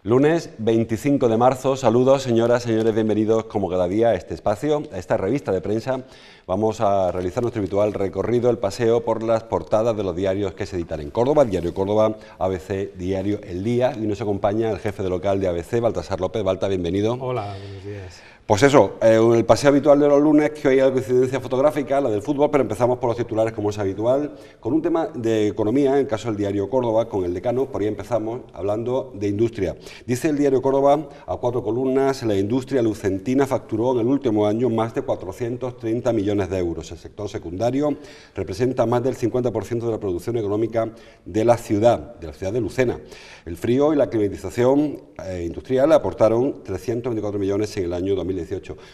Lunes 25 de marzo, saludos señoras, señores, bienvenidos como cada día a este espacio, a esta revista de prensa. Vamos a realizar nuestro habitual recorrido, el paseo por las portadas de los diarios que se editan en Córdoba, Diario Córdoba, ABC, Diario El Día, y nos acompaña el jefe de local de ABC, Baltasar López. Balta, bienvenido. Hola, buenos días. Pues eso, el paseo habitual de los lunes, que hoy hay coincidencia fotográfica, la del fútbol, pero empezamos por los titulares como es habitual, con un tema de economía, en el caso del Diario Córdoba, con el decano. Por ahí empezamos hablando de industria. Dice el Diario Córdoba, a 4 columnas, la industria lucentina facturó en el último año más de 430 millones de euros. El sector secundario representa más del 50% de la producción económica de la ciudad de Lucena. El frío y la climatización industrial aportaron 324 millones en el año 2018.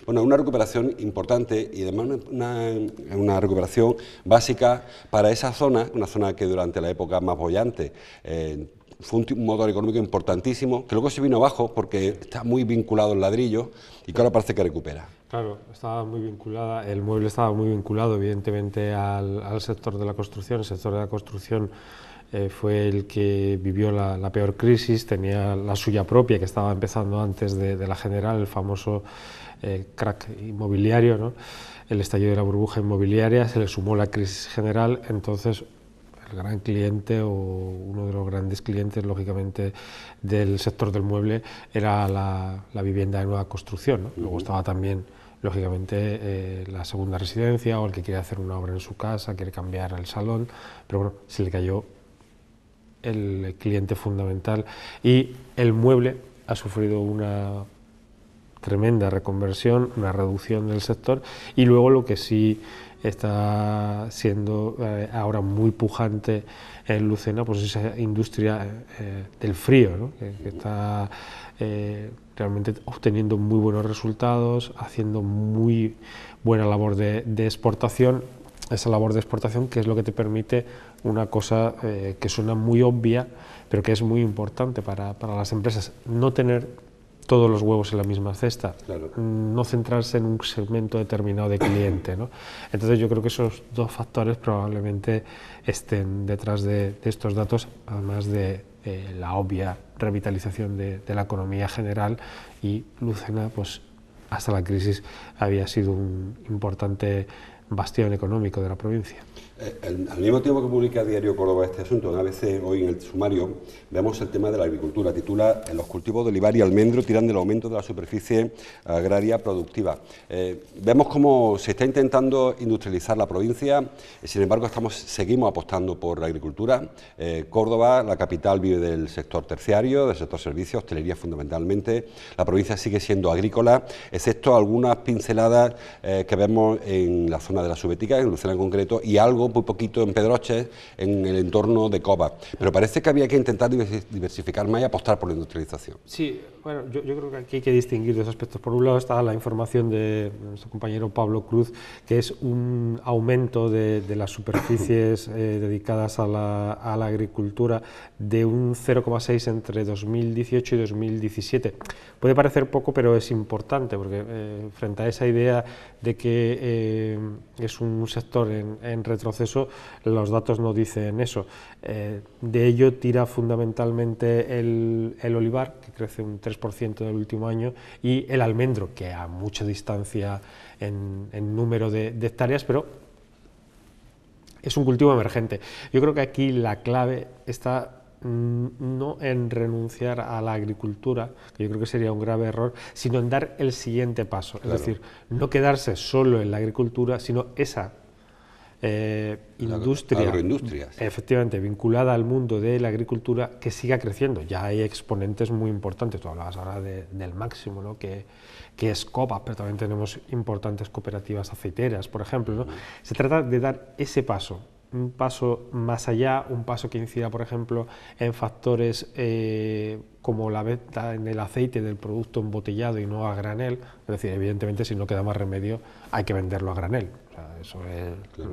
Bueno, una recuperación importante y además una recuperación básica para esa zona, una zona que durante la época más boyante fue un motor económico importantísimo, que luego se vino abajo porque está muy vinculado al ladrillo y que ahora parece que recupera. Claro, estaba muy vinculada, el mueble estaba muy vinculado evidentemente al sector de la construcción. El sector de la construcción fue el que vivió la peor crisis, tenía la suya propia, que estaba empezando antes de la general, el famoso crack inmobiliario, ¿no? El estallido de la burbuja inmobiliaria, se le sumó la crisis general. Entonces el gran cliente o uno de los grandes clientes, lógicamente, del sector del mueble era la vivienda de nueva construcción, ¿no? Luego estaba también, lógicamente, la segunda residencia o el que quiere hacer una obra en su casa, quiere cambiar el salón, pero bueno, se le cayó el cliente fundamental y el mueble ha sufrido una tremenda reconversión, una reducción del sector. Y luego lo que sí está siendo ahora muy pujante en Lucena, pues esa industria del frío, ¿no? que está realmente obteniendo muy buenos resultados, haciendo muy buena labor de exportación. Esa labor de exportación, que es lo que te permite una cosa que suena muy obvia, pero que es muy importante para las empresas: no tener todos los huevos en la misma cesta, claro. No centrarse en un segmento determinado de cliente, ¿no? Entonces yo creo que esos dos factores probablemente estén detrás de estos datos, además de la obvia revitalización de la economía general. Y Lucena, pues hasta la crisis, había sido un importante bastión económico de la provincia. Al mismo tiempo que publica Diario Córdoba este asunto, en ABC, hoy en el sumario, vemos el tema de la agricultura. Titula: los cultivos de olivar y almendro tiran del aumento de la superficie agraria productiva. Vemos cómo se está intentando industrializar la provincia, sin embargo seguimos apostando por la agricultura. Córdoba, la capital, vive del sector terciario, del sector servicios, hostelería fundamentalmente. La provincia sigue siendo agrícola, excepto algunas pinceladas que vemos en la zona de la Subetica, en Lucena en concreto, y algo muy poquito en Pedroches, en el entorno de Cova. Pero parece que había que intentar diversificar más y apostar por la industrialización. Sí, bueno, yo creo que aquí hay que distinguir dos aspectos. Por un lado está la información de nuestro compañero Pablo Cruz, que es un aumento de las superficies dedicadas a la agricultura de un 0,6 entre 2018 y 2017. Puede parecer poco, pero es importante, porque frente a esa idea de que es un sector en retroceso, los datos no dicen eso. De ello tira fundamentalmente el olivar, que crece un 3% del último año, y el almendro, que a mucha distancia en número de hectáreas, pero es un cultivo emergente. Yo creo que aquí la clave está no en renunciar a la agricultura, que yo creo que sería un grave error, sino en dar el siguiente paso. Claro. Es decir, no quedarse solo en la agricultura, sino esa industria, efectivamente, vinculada al mundo de la agricultura, que siga creciendo. Ya hay exponentes muy importantes. Tú hablabas ahora del Máximo, ¿no? que es Cova, pero también tenemos importantes cooperativas aceiteras, por ejemplo, ¿no? Se trata de dar ese paso, un paso más allá, un paso que incida, por ejemplo, en factores como la venta en el aceite del producto embotellado y no a granel. Es decir, evidentemente, si no queda más remedio, hay que venderlo a granel. O sea, eso es claro,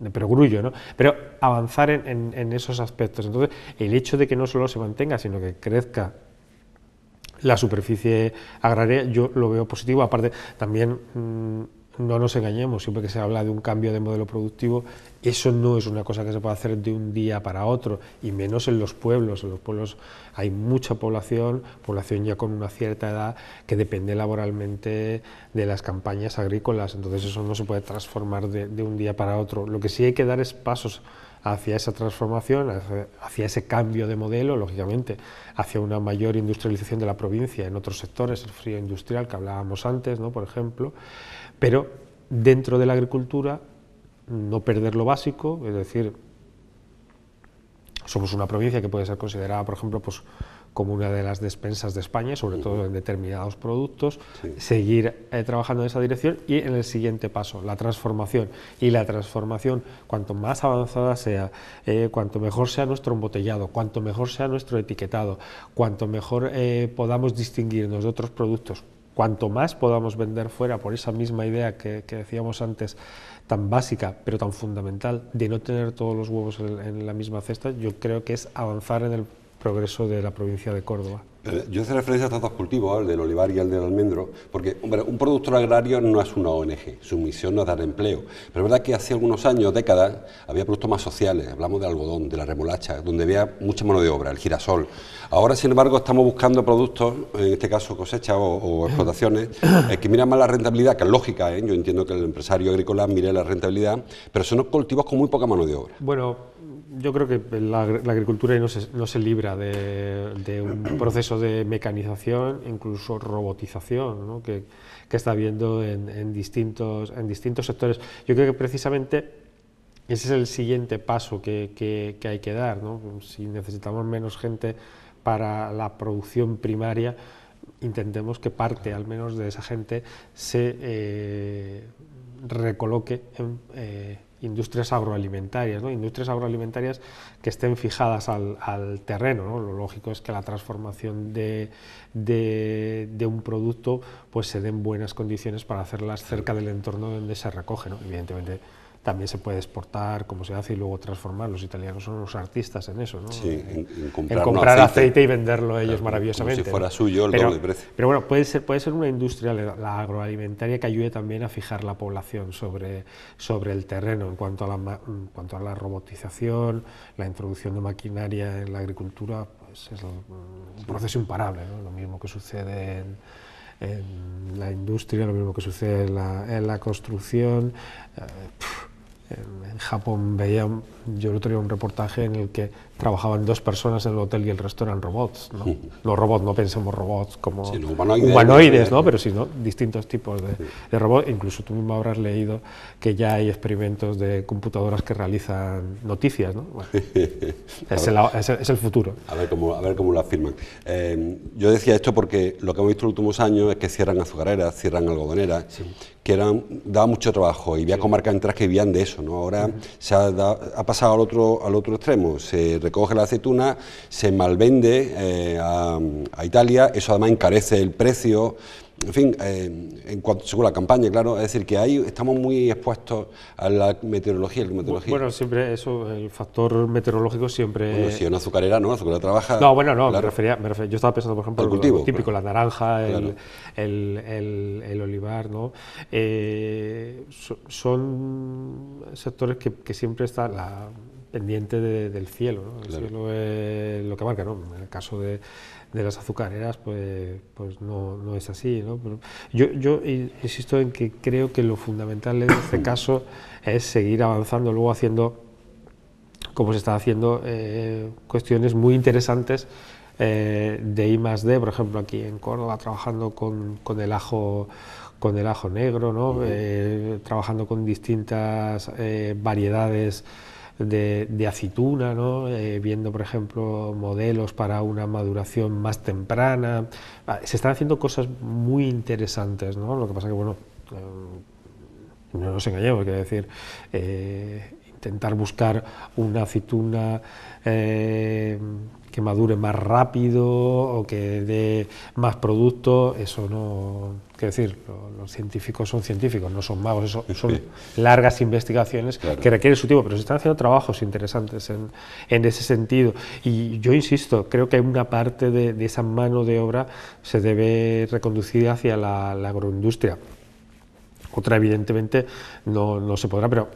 de perogrullo, ¿no? Pero avanzar en esos aspectos. Entonces, el hecho de que no solo se mantenga, sino que crezca la superficie agraria, yo lo veo positivo. Aparte, también no nos engañemos, siempre que se habla de un cambio de modelo productivo, eso no es una cosa que se puede hacer de un día para otro, y menos en los pueblos. En los pueblos hay mucha población ya con una cierta edad, que depende laboralmente de las campañas agrícolas, entonces eso no se puede transformar de un día para otro. Lo que sí hay que dar es pasos hacia esa transformación, hacia ese cambio de modelo, lógicamente, hacia una mayor industrialización de la provincia en otros sectores, el frío industrial que hablábamos antes, ¿no?, por ejemplo, pero dentro de la agricultura no perder lo básico, es decir, somos una provincia que puede ser considerada, por ejemplo, pues, como una de las despensas de España, sobre todo en determinados productos, seguir trabajando en esa dirección, y en el siguiente paso, la transformación. Y la transformación, cuanto más avanzada sea, cuanto mejor sea nuestro embotellado, cuanto mejor sea nuestro etiquetado, cuanto mejor podamos distinguirnos de otros productos, cuanto más podamos vender fuera, por esa misma idea que decíamos antes, tan básica pero tan fundamental, de no tener todos los huevos en la misma cesta, yo creo que es avanzar en el progreso de la provincia de Córdoba. Yo hice referencia a estos dos cultivos, el del olivar y el del almendro, porque hombre, un productor agrario no es una ONG, su misión no es dar empleo, pero es verdad que hace algunos años, décadas, había productos más sociales, hablamos del algodón, de la remolacha, donde había mucha mano de obra, el girasol. Ahora, sin embargo, estamos buscando productos, en este caso cosechas o explotaciones, que miran más la rentabilidad, que es lógica, yo entiendo que el empresario agrícola mire la rentabilidad, pero son cultivos con muy poca mano de obra. Bueno, yo creo que la agricultura no se libra de un proceso de mecanización, incluso robotización, ¿no?, que está habiendo en distintos sectores. Yo creo que precisamente ese es el siguiente paso que hay que dar, ¿no? Si necesitamos menos gente para la producción primaria, intentemos que parte al menos de esa gente se recoloque en industrias agroalimentarias, ¿no? Industrias agroalimentarias que estén fijadas al terreno, ¿no? Lo lógico es que la transformación de un producto pues se den buenas condiciones para hacerlas cerca del entorno donde se recoge, ¿no? Evidentemente también se puede exportar, como se hace, y luego transformar. Los italianos son unos artistas en eso, ¿no? Sí, en comprar aceite y venderlo ellos maravillosamente. Como si fuera suyo el doble precio. Pero bueno, puede ser una industria, la agroalimentaria, que ayude también a fijar la población sobre el terreno en cuanto a la robotización, la introducción de maquinaria en la agricultura, pues es un proceso imparable, ¿no? Lo mismo que sucede en la industria, lo mismo que sucede en la construcción. En Japón yo el otro día un reportaje en el que trabajaban 2 personas en el hotel y el resto eran robots, ¿no? Los robots, no pensemos robots como sí, humanoides, ¿no? Pero sino distintos tipos de robots. Incluso tú mismo habrás leído que ya hay experimentos de computadoras que realizan noticias, ¿no? Bueno, es el futuro. A ver cómo lo afirman. Yo decía esto porque lo que hemos visto en los últimos años es que cierran azucareras, cierran algodoneras, sí, que daban mucho trabajo, y había comarcas enteras que vivían de eso, ¿no? Ahora ha pasado al otro extremo, se recoge la aceituna, se malvende a Italia, eso además encarece el precio. En fin, según la campaña, claro, es decir, que ahí estamos muy expuestos a la meteorología, Bueno, siempre eso, el factor meteorológico siempre... Bueno, si una azucarera, ¿no? La azucarera trabaja... No, bueno, no, claro. me refería, yo estaba pensando, por ejemplo, cultivo, lo típico, claro. La naranja, Claro. el olivar, ¿no? Son sectores que siempre están pendiente del cielo, ¿no? El Claro. cielo es lo que marca, ¿no? En el caso de las azucareras, pues no es así, ¿no? Pero yo insisto en que creo que lo fundamental en este caso es seguir avanzando, luego haciendo, como se está haciendo, cuestiones muy interesantes de I+D, por ejemplo, aquí en Córdoba, trabajando con el ajo negro, ¿no? Trabajando con distintas variedades de aceituna, ¿no? Viendo, por ejemplo, modelos para una maduración más temprana. Se están haciendo cosas muy interesantes, ¿no? Lo que pasa que, bueno, no nos engañemos, quiero decir, intentar buscar una aceituna que madure más rápido o que dé más producto, eso no... Quiero decir, los científicos son científicos, no son magos, eso son largas investigaciones, claro, que requieren su tiempo, pero se están haciendo trabajos interesantes en ese sentido. Y yo insisto, creo que una parte de esa mano de obra se debe reconducir hacia la agroindustria. Otra, evidentemente, no se podrá, pero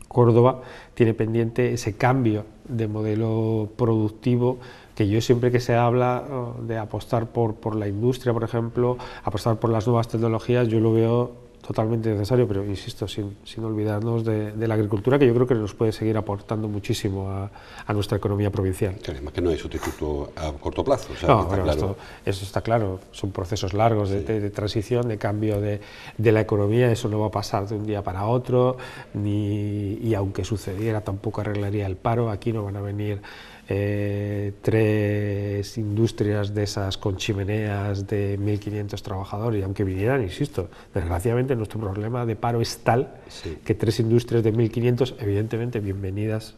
Córdoba tiene pendiente ese cambio de modelo productivo, que yo siempre que se habla de apostar por la industria, por ejemplo, apostar por las nuevas tecnologías, yo lo veo totalmente necesario, pero insisto, sin olvidarnos de la agricultura, que yo creo que nos puede seguir aportando muchísimo a nuestra economía provincial. Que además que no hay sustituto a corto plazo. O sea, No, está bueno, claro. eso está claro, son procesos largos de transición, de cambio de la economía, eso no va a pasar de un día para otro, y aunque sucediera tampoco arreglaría el paro. Aquí no van a venir 3 industrias de esas con chimeneas de 1.500 trabajadores, y aunque vinieran, insisto, desgraciadamente nuestro problema de paro es tal que 3 industrias de 1.500, evidentemente bienvenidas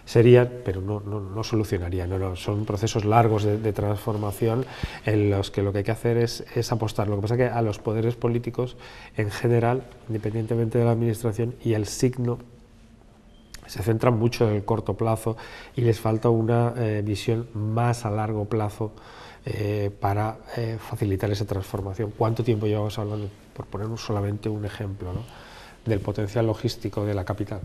serían, pero no solucionarían. Son procesos largos de transformación en los que lo que hay que hacer es apostar. Lo que pasa es que a los poderes políticos en general, independientemente de la administración y el signo, se centran mucho en el corto plazo y les falta una visión más a largo plazo para facilitar esa transformación. ¿Cuánto tiempo llevamos hablando, por poner solamente un ejemplo, ¿no?, del potencial logístico de la capital?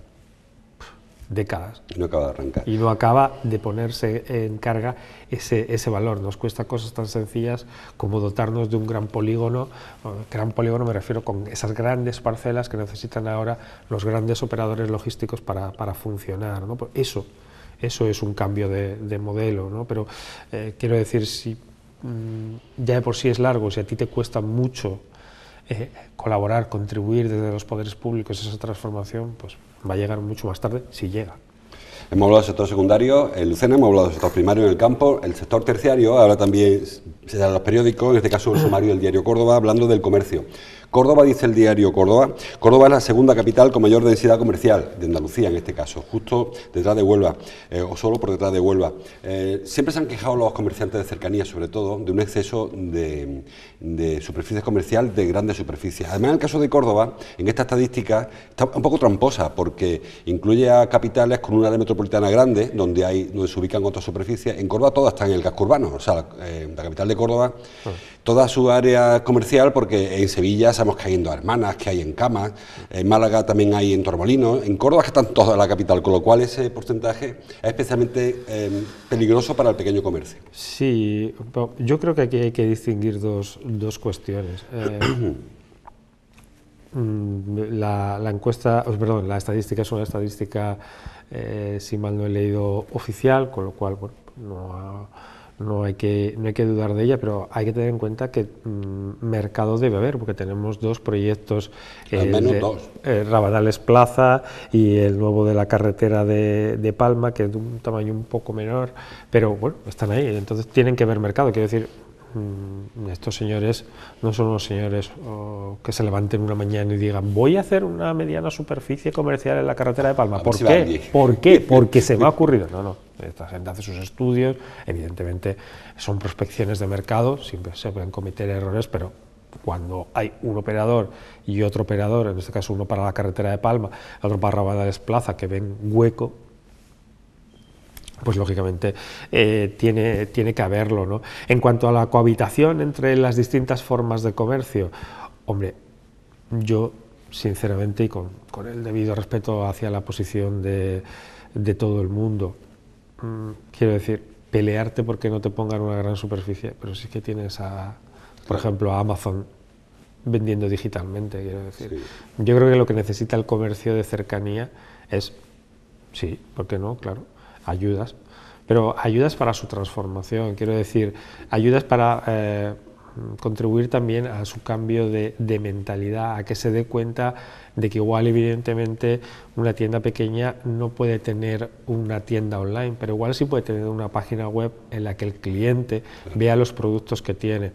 Décadas. Y no acaba de arrancar. Y no acaba de ponerse en carga ese valor. Nos cuesta cosas tan sencillas como dotarnos de un gran polígono. Gran polígono me refiero con esas grandes parcelas que necesitan ahora los grandes operadores logísticos para funcionar, ¿no? Eso es un cambio de modelo, ¿no? Pero quiero decir, si ya de por sí es largo, si a ti te cuesta mucho colaborar, contribuir desde los poderes públicos a esa transformación, pues va a llegar mucho más tarde, si llega. Hemos hablado del sector secundario en Lucena, hemos hablado del sector primario en el campo, el sector terciario, ahora también se da en los periódicos, en este caso el sumario del diario Córdoba, hablando del comercio. Córdoba, dice el diario Córdoba, Córdoba es la segunda capital con mayor densidad comercial, de Andalucía en este caso, justo detrás de Huelva, o solo por detrás de Huelva. Siempre se han quejado los comerciantes de cercanía, sobre todo, de un exceso de superficie comercial de grandes superficies. Además, en el caso de Córdoba, en esta estadística, está un poco tramposa, porque incluye a capitales con una área metropolitana grande, donde se ubican otras superficies. En Córdoba todas están en el casco urbano, o sea, la capital de Córdoba, toda su área comercial, porque en Sevilla sabemos que hay en Dos Hermanas, que hay en Camas, en Málaga también hay en Torremolinos, en Córdoba que están todas en la capital, con lo cual ese porcentaje es especialmente peligroso para el pequeño comercio. Sí, yo creo que aquí hay que distinguir dos cuestiones. La encuesta, perdón, la estadística es una estadística, si mal no he leído, oficial, con lo cual, bueno, no hay que dudar de ella, pero hay que tener en cuenta que mercado debe haber, porque tenemos 2 proyectos, al menos 2. Rabadales Plaza y el nuevo de la carretera de Palma, que es de un tamaño un poco menor, pero bueno, están ahí, entonces tienen que ver mercado. Quiero decir, estos señores no son unos señores que se levanten una mañana y digan voy a hacer una mediana superficie comercial en la carretera de Palma. ¿Por qué? ¿Por qué? Porque se me ha ocurrido. No, esta gente hace sus estudios, evidentemente son prospecciones de mercado, siempre se pueden cometer errores, pero cuando hay un operador y otro operador, en este caso uno para la carretera de Palma, otro para Rabadales Plaza, que ven hueco, pues lógicamente tiene que haberlo, ¿no? En cuanto a la cohabitación entre las distintas formas de comercio, hombre, yo sinceramente, y con el debido respeto hacia la posición de todo el mundo, quiero decir, pelearte porque no te pongan una gran superficie, pero sí que tienes por ejemplo, a Amazon vendiendo digitalmente, quiero decir. Sí. Yo creo que lo que necesita el comercio de cercanía es, sí, ¿por qué no? Claro, ayudas, pero ayudas para su transformación, quiero decir, ayudas para contribuir también a su cambio de mentalidad, a que se dé cuenta de que igual evidentemente una tienda pequeña no puede tener una tienda online, pero igual sí puede tener una página web en la que el cliente vea los productos que tiene.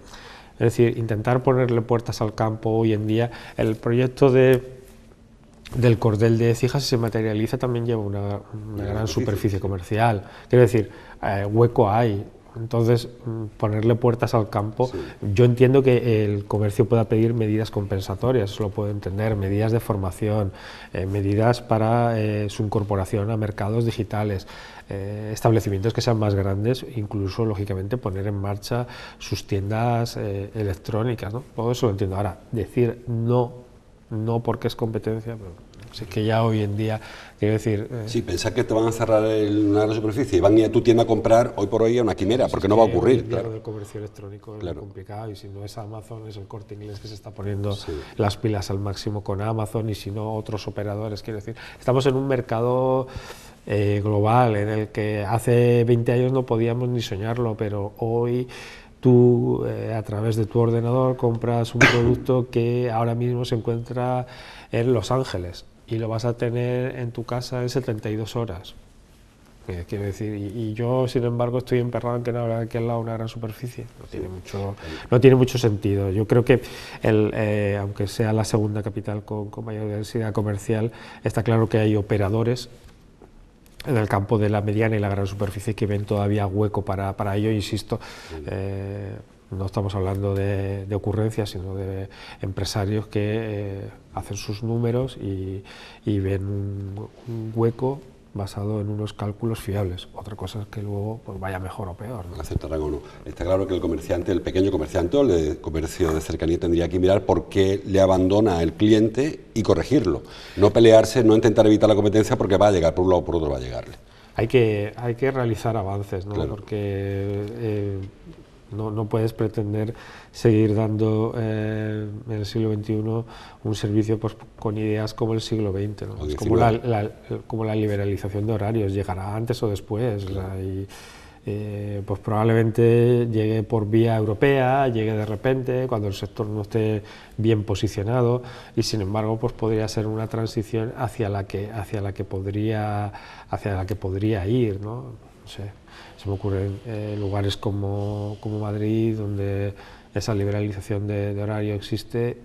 Es decir, intentar ponerle puertas al campo hoy en día. El proyecto del Cordel de Écija, si se materializa, también lleva una gran superficie comercial. Quiero decir, hueco hay. Entonces, ponerle puertas al campo, sí. Yo entiendo que el comercio pueda pedir medidas compensatorias, eso lo puedo entender, medidas de formación, medidas para su incorporación a mercados digitales, establecimientos que sean más grandes, incluso, lógicamente, poner en marcha sus tiendas electrónicas, ¿no? Todo eso lo entiendo. Ahora, decir no no porque es competencia, pero sí que ya hoy en día, quiero decir... Sí, pensar que te van a cerrar una gran superficie y van a ir a tu tienda a comprar, hoy por hoy es una quimera, porque no va a ocurrir. Hoy en día lo del comercio electrónico es muy complicado, y si no es Amazon, es el Corte Inglés que se está poniendo las pilas al máximo con Amazon, y si no otros operadores. Quiero decir, estamos en un mercado global en el que hace 20 años no podíamos ni soñarlo, pero hoy tú a través de tu ordenador compras un producto que ahora mismo se encuentra en Los Ángeles y lo vas a tener en tu casa en 72 horas. Quiero decir, y yo, sin embargo, estoy emperrado en que no habrá aquí al lado una gran superficie. No tiene mucho sentido. Yo creo que, aunque sea la segunda capital con mayor densidad comercial, está claro que hay operadores en el campo de la mediana y la gran superficie que ven todavía hueco para ello. Insisto, no estamos hablando de ocurrencias, sino de empresarios que hacen sus números y ven un hueco basado en unos cálculos fiables. Otra cosa es que luego pues vaya mejor o peor, ¿no? Aceptarán o no. Está claro que el comerciante, el pequeño comerciante o el de comercio de cercanía, tendría que mirar por qué le abandona el cliente y corregirlo. No pelearse, no intentar evitar la competencia porque va a llegar, por un lado o por otro va a llegarle. Hay que realizar avances, ¿no? Claro. Porque no puedes pretender seguir dando en el siglo XXI un servicio pues, con ideas como el siglo XX, ¿no? Es como la liberalización de horarios, llegará antes o después. Claro. Pues probablemente llegue por vía europea, llegue de repente cuando el sector no esté bien posicionado, y sin embargo pues podría ser una transición hacia la que podría ir, ¿no? No sé, se me ocurren lugares como Madrid, donde esa liberalización de horario existe,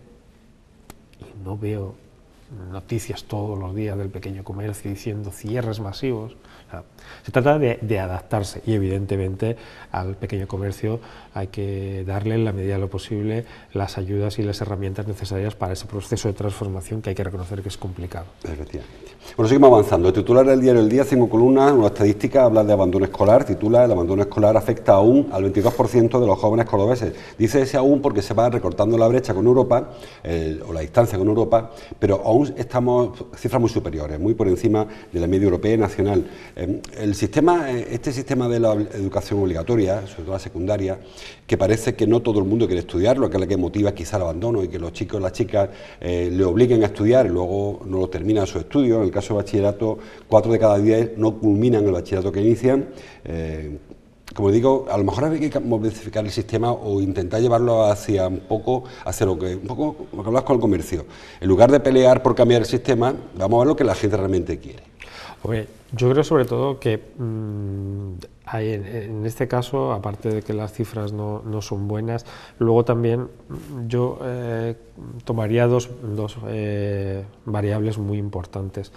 y no veo noticias todos los días del pequeño comercio diciendo cierres masivos. O sea, se trata de adaptarse, y evidentemente al pequeño comercio hay que darle en la medida de lo posible las ayudas y las herramientas necesarias para ese proceso de transformación que hay que reconocer que es complicado. Efectivamente. Bueno, seguimos avanzando. El titular del diario El Día, 5 columnas, una estadística, habla de abandono escolar, titula: el abandono escolar afecta aún al 22% de los jóvenes cordobeses. Dice ese aún porque se va recortando la brecha con Europa, o la distancia con Europa, pero aún estamos cifras muy superiores, muy por encima de la media europea y nacional. Este sistema de la educación obligatoria, sobre todo la secundaria, que parece que no todo el mundo quiere estudiarlo, que es la que motiva quizá el abandono, y que los chicos y las chicas le obliguen a estudiar y luego no lo terminan su estudio. En el caso de bachillerato, 4 de cada 10 no culminan el bachillerato que inician. Como digo, a lo mejor hay que modificar el sistema o intentar llevarlo hacia un poco lo que hablas con el comercio. En lugar de pelear por cambiar el sistema, vamos a ver lo que la gente realmente quiere. Oye, yo creo sobre todo que hay en este caso, aparte de que las cifras no son buenas, luego también yo tomaría dos variables muy importantes.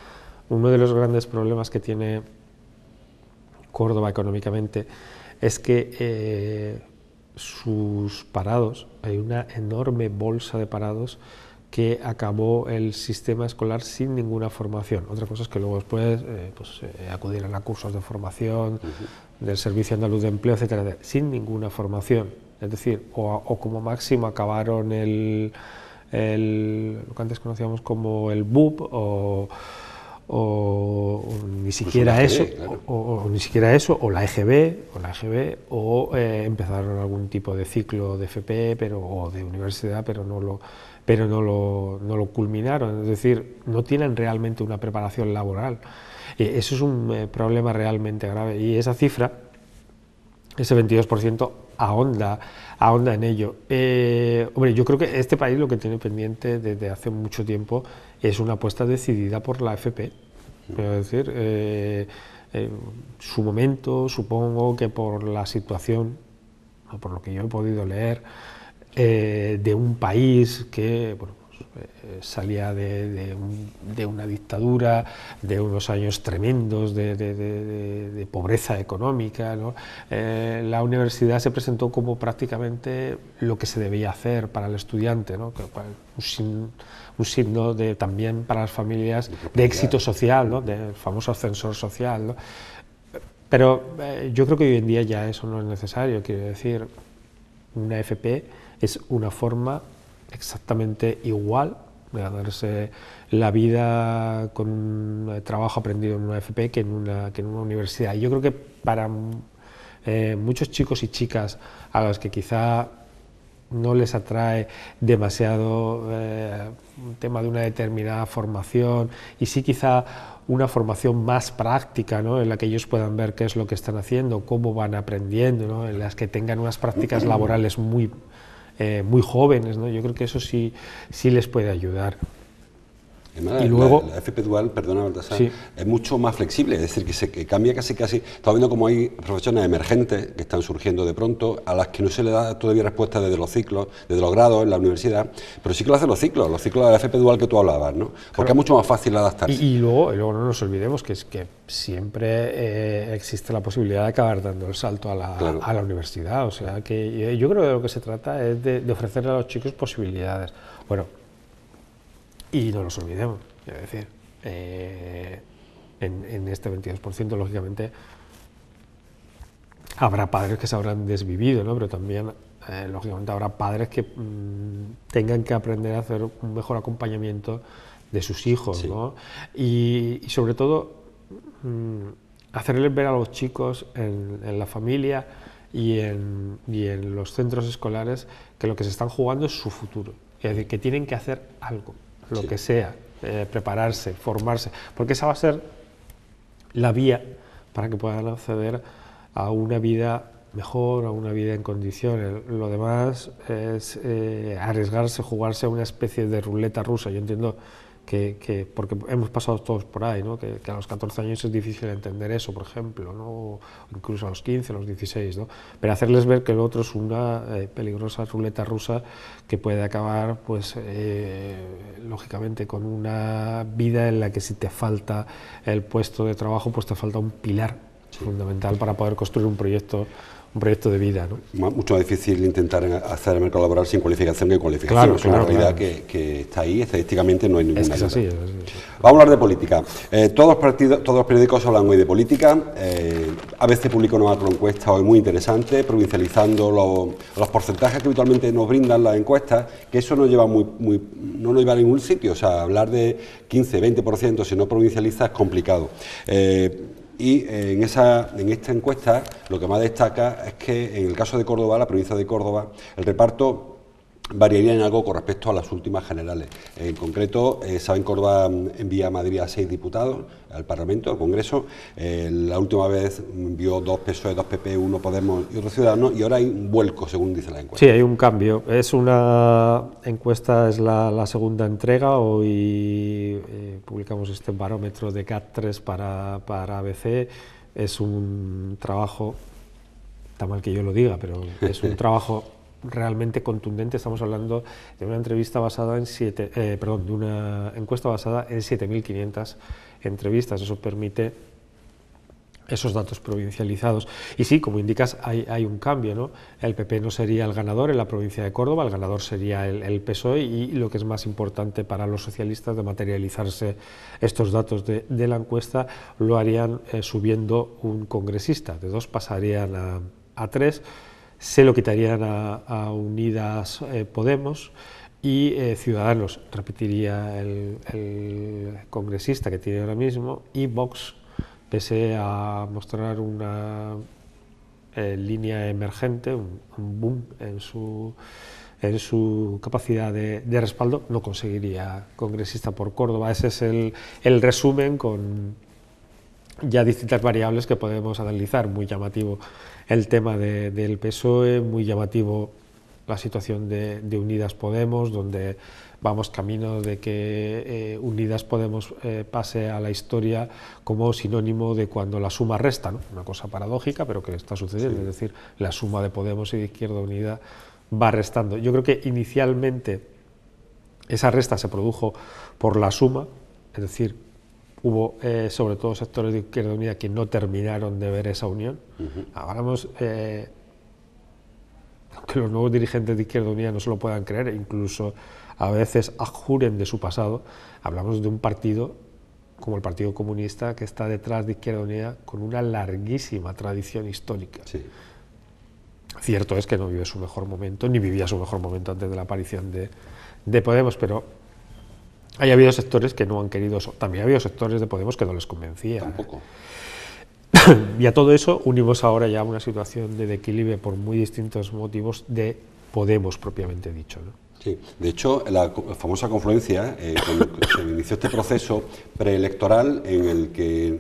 Uno de los grandes problemas que tiene Córdoba económicamente es que sus parados, hay una enorme bolsa de parados que acabó el sistema escolar sin ninguna formación. Otra cosa es que luego después acudieran a cursos de formación del Servicio Andaluz de Empleo, etcétera, sin ninguna formación. Es decir, o como máximo acabaron lo que antes conocíamos como el BUP, o ni siquiera eso, claro. o ni siquiera eso, o la EGB, o empezaron algún tipo de ciclo de FP o de universidad, pero no lo culminaron. Es decir, no tienen realmente una preparación laboral. Eso es un problema realmente grave, y esa cifra, ese 22%, ahonda en ello. Hombre, yo creo que este país lo que tiene pendiente desde hace mucho tiempo es una apuesta decidida por la FP. Es decir, su momento, supongo que por la situación, o por lo que yo he podido leer, de un país que salía de una dictadura, de unos años tremendos de pobreza económica, ¿no? La universidad se presentó como prácticamente lo que se debía hacer para el estudiante, ¿no? Un signo también para las familias de éxito social, ¿no? Del famoso ascensor social, ¿no? Pero yo creo que hoy en día ya eso no es necesario. Quiero decir, una FP es una forma exactamente igual de ganarse la vida con un trabajo aprendido en una FP que en una universidad. Y yo creo que para muchos chicos y chicas a los que quizá no les atrae demasiado un tema de una determinada formación, y sí quizá una formación más práctica, ¿no?, en la que ellos puedan ver qué es lo que están haciendo, cómo van aprendiendo, ¿no?, en las que tengan unas prácticas laborales muy jóvenes, ¿no? Yo creo que eso sí les puede ayudar. Además, y luego, la FP dual, perdona Baltasar, sí, es mucho más flexible, es decir, que cambia casi. Estamos viendo como hay profesiones emergentes que están surgiendo de pronto, a las que no se le da todavía respuesta desde los ciclos, desde los grados en la universidad, pero sí que lo hacen los ciclos de la FP dual que tú hablabas, ¿no? Porque claro, es mucho más fácil adaptarse. Y luego no nos olvidemos que es que siempre existe la posibilidad de acabar dando el salto a la universidad, o sea que yo creo que de lo que se trata es de ofrecerle a los chicos posibilidades. Bueno, y no nos olvidemos, es decir, en este 22%, lógicamente, habrá padres que se habrán desvivido, ¿no?, pero también, lógicamente, habrá padres que tengan que aprender a hacer un mejor acompañamiento de sus hijos, sí, ¿no? Y sobre todo, hacerles ver a los chicos en la familia y en los centros escolares que lo que se están jugando es su futuro, es decir, que tienen que hacer algo, lo sí, que sea, prepararse, formarse, porque esa va a ser la vía para que puedan acceder a una vida mejor, a una vida en condiciones. Lo demás es arriesgarse, jugarse a una especie de ruleta rusa. Yo entiendo que porque hemos pasado todos por ahí, ¿no?, que a los 14 años es difícil entender eso, por ejemplo, ¿no?, o incluso a los 15, a los 16, ¿no?, pero hacerles ver que el otro es una peligrosa ruleta rusa que puede acabar, pues, lógicamente, con una vida en la que si te falta el puesto de trabajo, pues te falta un pilar fundamental para poder construir un proyecto de vida, ¿no? Mucho más difícil intentar hacer el mercado laboral sin cualificación que cualificación. Claro, es una realidad que está ahí, estadísticamente no hay ninguna duda. Es así. Vamos a hablar de política. Todos los periódicos hablan hoy de política. ABC publica una macroencuesta hoy muy interesante, provincializando los porcentajes que habitualmente nos brindan las encuestas, que eso no nos lleva a ningún sitio. O sea, hablar de 15, 20% si no provincializa es complicado. Y en esta encuesta lo que más destaca es que en el caso de Córdoba, la provincia de Córdoba, el reparto variaría en algo con respecto a las últimas generales. En concreto, saben, Córdoba envía a Madrid a 6 diputados al Parlamento, al Congreso. La última vez envió 2 PSOE, 2 PP, 1 Podemos y otro Ciudadanos, y ahora hay un vuelco, según dice la encuesta. Sí, hay un cambio. Es una encuesta, es la segunda entrega. Hoy publicamos este barómetro de GAT3 para ABC. Es un trabajo, está mal que yo lo diga, pero es un trabajo realmente contundente. Estamos hablando de una entrevista basada en de una encuesta basada en 7.500 entrevistas. Eso permite esos datos provincializados. Y sí, como indicas, hay un cambio, ¿no? El PP no sería el ganador en la provincia de Córdoba, el ganador sería el PSOE, y lo que es más importante para los socialistas, de materializarse estos datos de la encuesta, lo harían subiendo un congresista. De 2 pasarían a 3. Se lo quitarían a Unidas Podemos, y Ciudadanos repetiría el congresista que tiene ahora mismo, y Vox, pese a mostrar una línea emergente, un boom en su capacidad de respaldo, no conseguiría congresista por Córdoba. Ese es el resumen, con ya distintas variables que podemos analizar. Muy llamativo el tema del PSOE, muy llamativo la situación de Unidas Podemos, donde vamos camino de que Unidas Podemos pase a la historia como sinónimo de cuando la suma resta, ¿no? Una cosa paradójica, pero que está sucediendo, sí. Es decir, la suma de Podemos y de Izquierda Unida va restando. Yo creo que inicialmente esa resta se produjo por la suma, es decir, hubo sobre todo sectores de Izquierda Unida que no terminaron de ver esa unión. Hablamos, aunque los nuevos dirigentes de Izquierda Unida no se lo puedan creer, e incluso a veces adjuren de su pasado, hablamos de un partido como el Partido Comunista, que está detrás de Izquierda Unida con una larguísima tradición histórica. Sí. Cierto es que no vive su mejor momento, ni vivía su mejor momento antes de la aparición de Podemos, pero Ahí ha habido sectores que no han querido eso. También ha habido sectores de Podemos que no les convencía. Tampoco. Y a todo eso unimos ahora ya una situación de desequilibrio por muy distintos motivos de Podemos propiamente dicho, ¿no? Sí, de hecho, la famosa confluencia, cuando se inició este proceso preelectoral en el que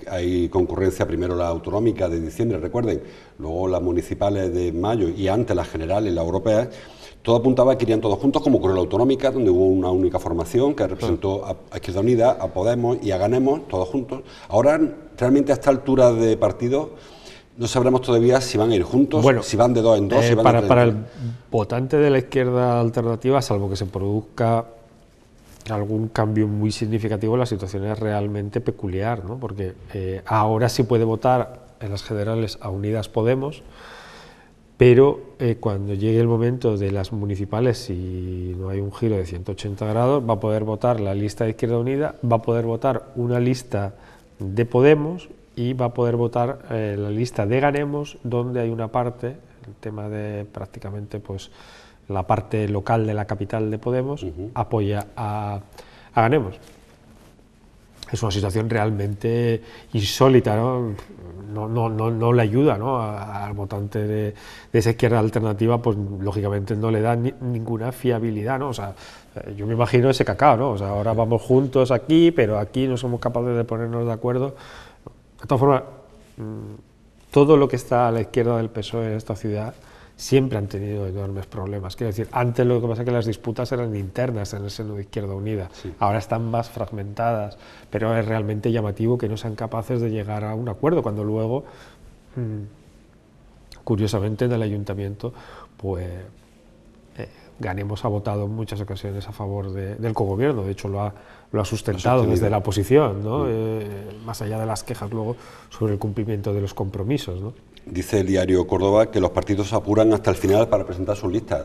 hay concurrencia, primero la autonómica de diciembre, recuerden, luego las municipales de mayo y antes las generales, las europeas, todo apuntaba a que irían todos juntos, como con la autonómica, donde hubo una única formación que representó a Izquierda Unida, a Podemos y a Ganemos, todos juntos. Ahora, realmente a esta altura de partido, no sabremos todavía si van a ir juntos, bueno, si van de dos en dos, si van de tres en para tres. el votante de la izquierda alternativa, salvo que se produzca algún cambio muy significativo, la situación es realmente peculiar, ¿no? Porque ahora sí puede votar en las generales a Unidas Podemos, pero cuando llegue el momento de las municipales, si no hay un giro de 180 grados, va a poder votar la lista de Izquierda Unida, va a poder votar una lista de Podemos y va a poder votar la lista de Ganemos, donde hay una parte, el tema de prácticamente pues la parte local de la capital de Podemos, apoya a Ganemos. Es una situación realmente insólita, ¿no? No le ayuda, ¿no? Al votante de esa izquierda alternativa, pues lógicamente no le da ninguna fiabilidad, ¿no? O sea, yo me imagino ese cacao, ¿no? O sea, ahora vamos juntos aquí, pero aquí no somos capaces de ponernos de acuerdo. De todas formas, todo lo que está a la izquierda del PSOE en esta ciudad siempre han tenido enormes problemas. Quiero decir, antes lo que pasa es que las disputas eran internas en el seno de Izquierda Unida, sí. Ahora están más fragmentadas, pero es realmente llamativo que no sean capaces de llegar a un acuerdo, cuando luego, curiosamente, en el ayuntamiento, pues Ganemos ha votado en muchas ocasiones a favor del cogobierno, de hecho lo ha sustentado desde la oposición, ¿no? Más allá de las quejas luego sobre el cumplimiento de los compromisos, ¿no? Dice el diario Córdoba que los partidos se apuran hasta el final para presentar sus listas.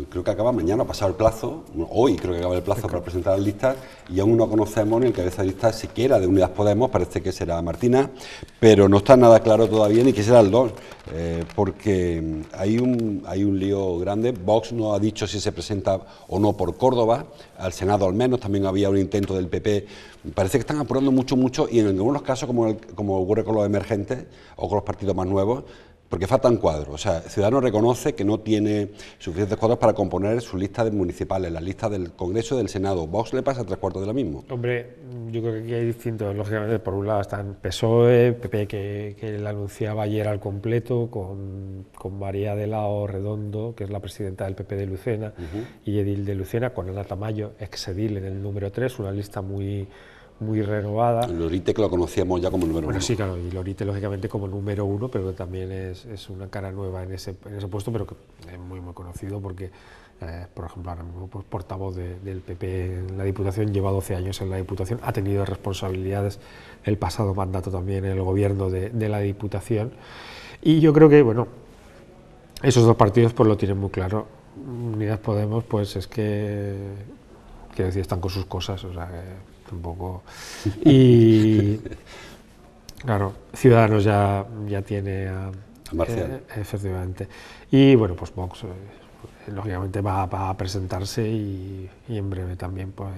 Creo que acaba mañana, ha pasado el plazo, hoy creo que acaba el plazo para presentar las listas y aún no conocemos ni el cabeza de lista siquiera de Unidas Podemos, parece que será Martina, pero no está nada claro todavía ni que será el 2, porque hay un lío grande. Vox no ha dicho si se presenta o no por Córdoba, al Senado al menos, también había un intento del PP. Parece que están apurando mucho y en algunos casos, como ocurre con los emergentes o con los partidos más nuevos, porque faltan cuadros. O sea, Ciudadanos reconoce que no tiene suficientes cuadros para componer su lista de municipales, la lista del Congreso y del Senado. Vox le pasa 3/4 de lo mismo. Hombre, yo creo que aquí hay distintos. Lógicamente, por un lado están PSOE, PP, que la anunciaba ayer al completo, con María de Lao Redondo, que es la presidenta del PP de Lucena, y edil de Lucena, con Ana Tamayo, exedil en el número 3, una lista muy renovada. Lorite, que lo conocíamos ya como número 1. Bueno, sí, claro, y Lorite lógicamente como número 1, pero que también es una cara nueva en ese puesto, pero que es muy conocido porque, por ejemplo, ahora mismo pues, portavoz del PP en la Diputación, lleva 12 años en la Diputación, ha tenido responsabilidades el pasado mandato también en el gobierno de la Diputación, y yo creo que, bueno, esos dos partidos pues lo tienen muy claro. Unidas Podemos, pues es que, quiero decir, están con sus cosas, o sea, un poco. Y claro, Ciudadanos ya tiene a Marcial. Efectivamente. Y bueno, pues Vox lógicamente va a presentarse y en breve también pues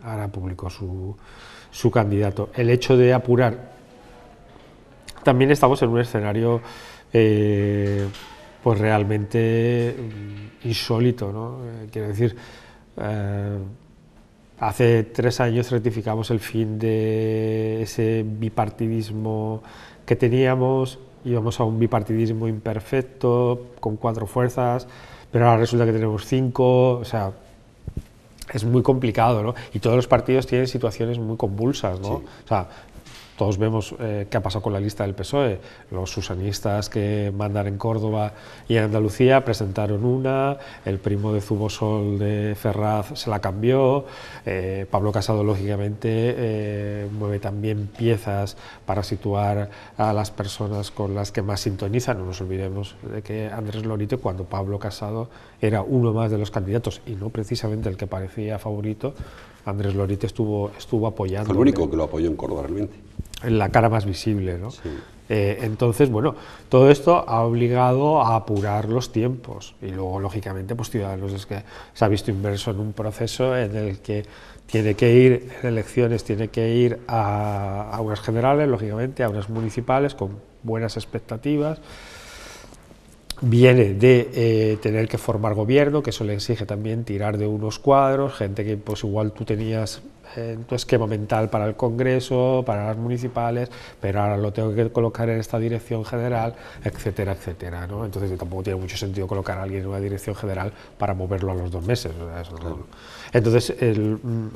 hará público su candidato. El hecho de apurar, también estamos en un escenario pues realmente insólito, ¿no? Quiero decir, hace 3 años certificamos el fin de ese bipartidismo que teníamos, íbamos a un bipartidismo imperfecto, con 4 fuerzas, pero ahora resulta que tenemos 5, o sea, es muy complicado, ¿no? Y todos los partidos tienen situaciones muy convulsas, ¿no? Sí. O sea, todos vemos qué ha pasado con la lista del PSOE. Los susanistas que mandan en Córdoba y en Andalucía presentaron una, el primo de Zubosol de Ferraz se la cambió, Pablo Casado lógicamente mueve también piezas para situar a las personas con las que más sintonizan. No nos olvidemos de que Andrés Lorite, cuando Pablo Casado era uno más de los candidatos y no precisamente el que parecía favorito, Andrés Lorite estuvo apoyando. Fue el único que lo apoyó en Córdoba realmente. La cara más visible, ¿no? Sí. Entonces, bueno, todo esto ha obligado a apurar los tiempos y luego, lógicamente, pues Ciudadanos es que se ha visto inmerso en un proceso en el que tiene que ir en elecciones, tiene que ir a unas generales, lógicamente, a unas municipales con buenas expectativas. Viene de tener que formar gobierno, que eso le exige también tirar de unos cuadros, gente que pues igual tú tenías en tu esquema mental para el Congreso, para las municipales, pero ahora lo tengo que colocar en esta dirección general, etcétera, etcétera, ¿no? Entonces tampoco tiene mucho sentido colocar a alguien en una dirección general para moverlo a los 2 meses. O sea, eso claro. Entonces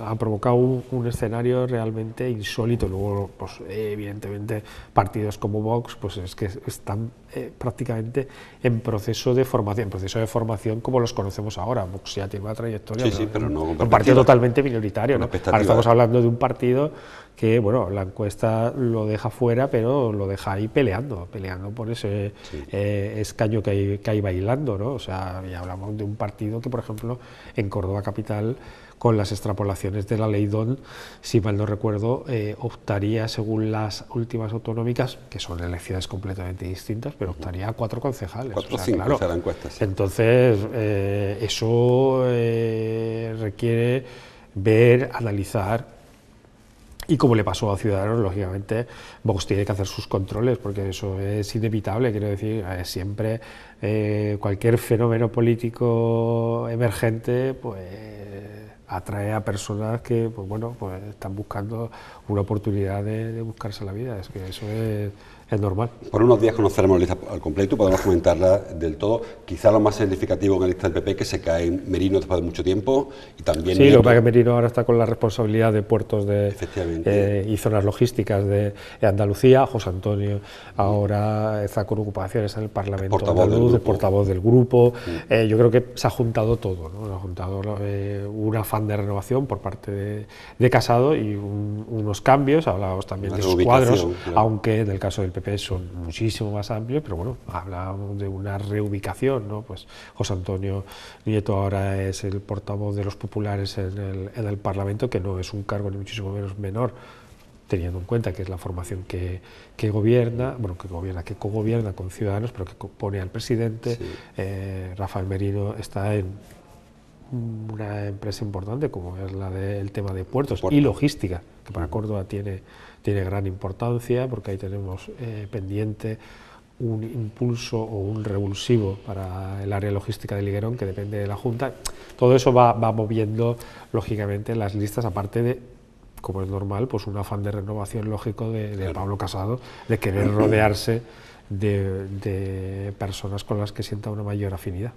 ha provocado un escenario realmente insólito. Luego, pues, evidentemente, partidos como Vox, pues es que están prácticamente en proceso de formación como los conocemos ahora. Vox ya tiene una trayectoria, sí, pero no un partido totalmente minoritario, ¿no? Ahora estamos hablando de un partido que, bueno, la encuesta lo deja fuera, pero lo deja ahí peleando por ese escaño que hay bailando, ¿no? O sea, ya hablamos de un partido que, por ejemplo, en Córdoba capital, con las extrapolaciones de la ley DON, si mal no recuerdo, optaría, según las últimas autonómicas, que son elecciones completamente distintas, pero optaría a 4 concejales. 4 o 5, claro. Encuestas, sí. Entonces, eso requiere ver, analizar. Y como le pasó a Ciudadanos, lógicamente, Vox tiene que hacer sus controles, porque eso es inevitable, quiero decir, siempre cualquier fenómeno político emergente, pues atrae a personas que, pues bueno, pues están buscando una oportunidad de buscarse la vida, es que eso es normal. Por unos días conoceremos la lista al completo y podemos comentarla del todo. Quizá lo más significativo en la lista del PP que se cae Merino después de mucho tiempo y también... Sí, lo que pasa es que Merino ahora está con la responsabilidad de puertos y zonas logísticas de Andalucía. José Antonio ahora está con ocupaciones en el Parlamento andaluz, el portavoz del grupo. Yo creo que se ha juntado todo, ¿no? Se ha juntado un afán de renovación por parte de Casado y unos cambios. Hablábamos también de sus cuadros, claro. Aunque en el caso del PP son muchísimo más amplios, pero bueno, hablábamos de una reubicación, ¿no? Pues José Antonio Nieto ahora es el portavoz de los populares en el Parlamento, que no es un cargo ni muchísimo menos menor, teniendo en cuenta que es la formación que cogobierna con Ciudadanos, pero que pone al presidente. Sí. Rafael Merino está en una empresa importante como es la del tema de puertos y logística, que para Córdoba tiene gran importancia, porque ahí tenemos pendiente un impulso o un revulsivo para el área logística de Liguerón, que depende de la Junta. Todo eso va moviendo, lógicamente, las listas, aparte de, como es normal, pues un afán de renovación lógico de Pablo Casado, de querer rodearse de personas con las que sienta una mayor afinidad.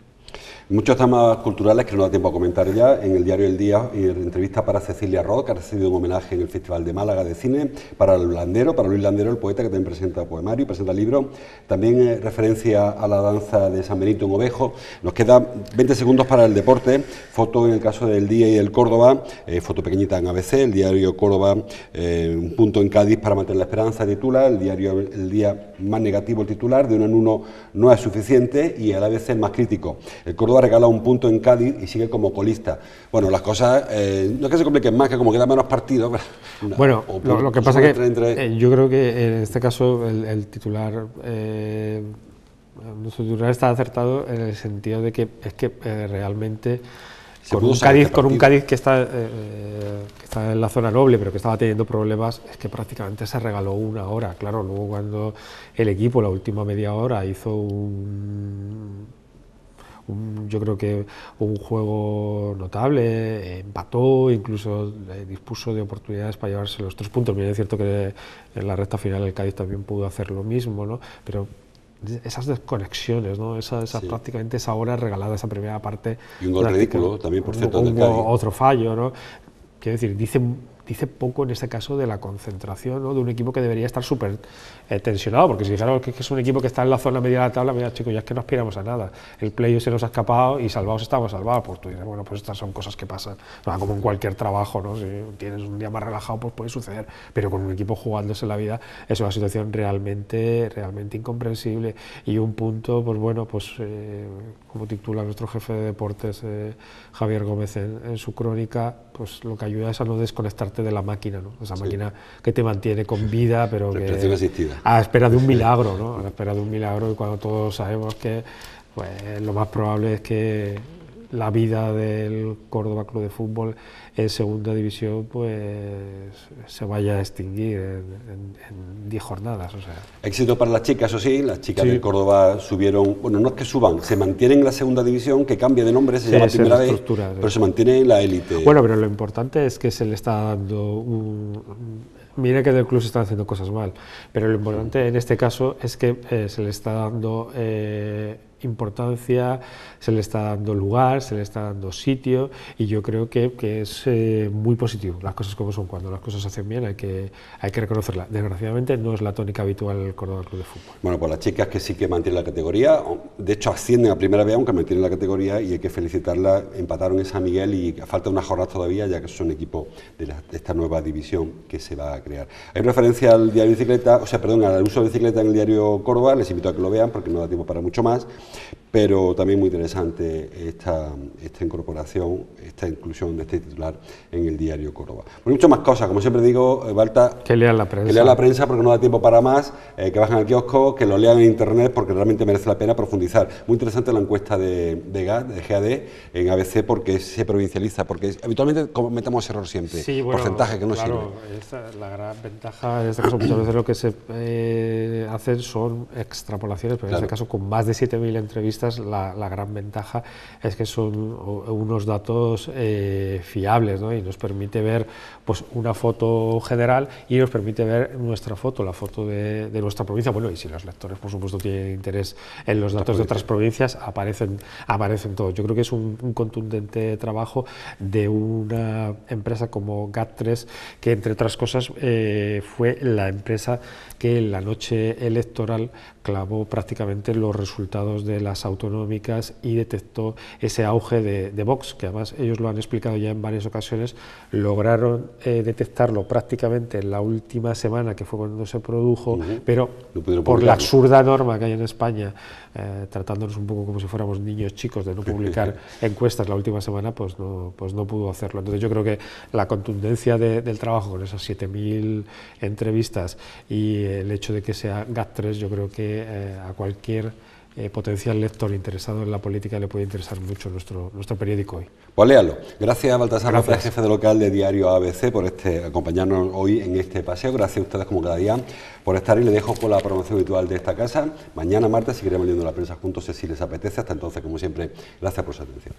Muchos temas culturales que no da tiempo a comentar ya. En el diario El Día, entrevista para Cecilia Roth, que ha recibido un homenaje en el Festival de Málaga de Cine, para Luis Landero, el poeta, que también presenta poemario, presenta libro. También referencia a la danza de San Benito en Ovejo. Nos queda 20 segundos para el deporte. Foto en el caso del Día y del Córdoba, foto pequeñita en ABC, el diario Córdoba, un punto en Cádiz para mantener la esperanza, titula. El diario El Día, más negativo el titular, de 1 en 1 no es suficiente, y el ABC más crítico. El Córdoba regala un punto en Cádiz y sigue como colista. Bueno, las cosas no es que se compliquen más, que como quedan menos partidos. Bueno, lo que pasa es que yo creo que en este caso el titular, nuestro titular está acertado en el sentido de que es que realmente con un Cádiz que está en la zona noble, pero que estaba teniendo problemas, es que prácticamente se regaló 1 hora. Claro, luego cuando el equipo la última media hora hizo yo creo que un juego notable, empató, incluso dispuso de oportunidades para llevarse los 3 puntos. Bien, es cierto que en la recta final el Cádiz también pudo hacer lo mismo, ¿no? Pero esas desconexiones, ¿no? Prácticamente esa hora regalada, esa primera parte. Y un gol ridículo también, por cierto, del Cádiz. Otro fallo, ¿no? Quiero decir, dice poco en este caso de la concentración, ¿no? De un equipo que debería estar súper tensionado, porque si dijeron que es un equipo que está en la zona media de la tabla, mira chicos, ya es que no aspiramos a nada, el playoff se nos ha escapado y salvados estamos salvados, pues tú dices, bueno, pues estas son cosas que pasan, como en cualquier trabajo, ¿no? Si tienes un día más relajado, pues puede suceder, pero con un equipo jugándose la vida es una situación realmente incomprensible. Y un punto, pues bueno, pues como titula nuestro jefe de deportes, Javier Gómez, en su crónica, pues lo que ayuda es a no desconectarte parte de la máquina, ¿no? Esa máquina que te mantiene con vida, pero que asistida. a espera de un milagro, ¿no? A la espera de un milagro, y cuando todos sabemos que pues, lo más probable es que la vida del Córdoba Club de Fútbol en segunda división pues se vaya a extinguir en 10 jornadas. O sea. Éxito para las chicas, eso sí, las chicas del Córdoba subieron, bueno, no es que suban, se mantienen en la segunda división, que cambia de nombre, se llama Primera B, pero se mantiene en la élite. Bueno, pero lo importante es que se le está dando mira que del club se están haciendo cosas mal, pero lo importante en este caso es que se le está dando importancia, se le está dando lugar, se le está dando sitio, y yo creo que es muy positivo. Las cosas como son, cuando las cosas se hacen bien hay que reconocerlas. Desgraciadamente no es la tónica habitual del Córdoba Club de Fútbol. Bueno, pues las chicas que sí que mantienen la categoría, de hecho ascienden a Primera B aunque mantienen la categoría, y hay que felicitarlas. Empataron en San Miguel y falta unas jornadas todavía, ya que son equipos de esta nueva división que se va a crear. Hay referencia al diario bicicleta, o sea, perdón, al uso de bicicleta en el diario Córdoba, les invito a que lo vean porque no da tiempo para mucho más, pero también muy interesante esta incorporación, esta inclusión de este titular en el diario Córdoba. Bueno, muchas más cosas, como siempre digo, Balta, que lean la prensa. Que lean la prensa porque no da tiempo para más, que bajen al kiosco, que lo lean en internet porque realmente merece la pena profundizar. Muy interesante la encuesta de GAD en ABC porque se provincializa, porque habitualmente cometemos error siempre, sí, bueno, porcentaje que no claro, sirve. La gran ventaja, en este caso muchas veces lo que se hacen son extrapolaciones, pero en este caso con más de 7.000 entrevistas, la gran ventaja es que son unos datos fiables, ¿no? Y nos permite ver pues una foto general y nos permite ver nuestra foto, la foto de nuestra provincia. Bueno, y si los lectores por supuesto tienen interés en los datos de otras provincias, aparecen todos. Yo creo que es un contundente trabajo de una empresa como GAT3, que entre otras cosas fue la empresa que en la noche electoral clavó prácticamente los resultados de las autonómicas y detectó ese auge de Vox, que además ellos lo han explicado ya en varias ocasiones. Lograron detectarlo prácticamente en la última semana, que fue cuando se produjo, pero por la absurda norma que hay en España, tratándonos un poco como si fuéramos niños chicos de no publicar encuestas la última semana, pues no pudo hacerlo. Entonces yo creo que la contundencia del trabajo con esas 7.000 entrevistas y el hecho de que sea GAT3, yo creo que a cualquier potencial lector interesado en la política le puede interesar mucho nuestro periódico hoy. Pues léalo. Gracias a Baltasar López, jefe de local de Diario ABC, por acompañarnos hoy en este paseo. Gracias a ustedes como cada día por estar, y le dejo con la promoción habitual de esta casa. Mañana martes seguiremos leyendo la prensa juntos si les apetece. Hasta entonces, como siempre, gracias por su atención.